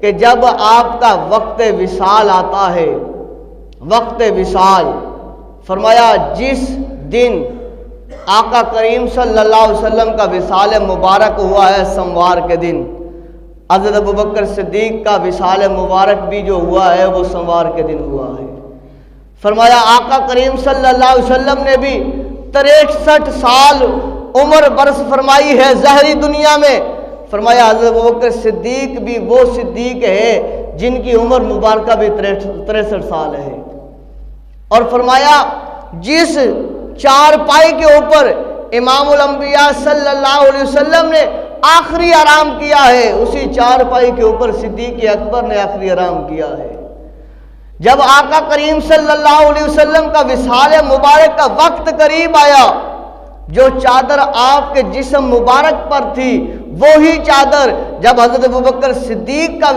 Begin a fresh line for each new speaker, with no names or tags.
کہ جب آپ کا وقت وصال آتا ہے، وقت وصال، فرمایا جس دن آقا کریم صلی اللہ علیہ وسلم کا وصال مبارک ہوا ہے سموار کے دن، حضرت ابوبکر صدیق کا وصال مبارک بھی جو ہوا ہے وہ سموار کے دن ہوا ہے۔ فرمایا آقا کریم صلی اللہ علیہ وسلم نے بھی 63 سال عمر برس فرمائی ہے ظاہری دنیا میں۔ فرمایا حضرت ابوبکر صدیق بھی وہ صدیق ہے جن کی عمر مبارکہ بھی 63 سال ہے۔ اور فرمایا جس چارپائی کے اوپر امام الانبیاء صلی اللہ علیہ وسلم نے آخری آرام کیا ہے، اسی چارپائی کے اوپر صدیق اکبر نے آخری آرام کیا ہے۔ جب آقا کریم صلی اللہ علیہ وسلم کا وصال مبارک کا وقت قریب آیا، جو چادر آپ کے جسم مبارک پر تھی وہی چادر جب حضرت ابوبکر صدیق کا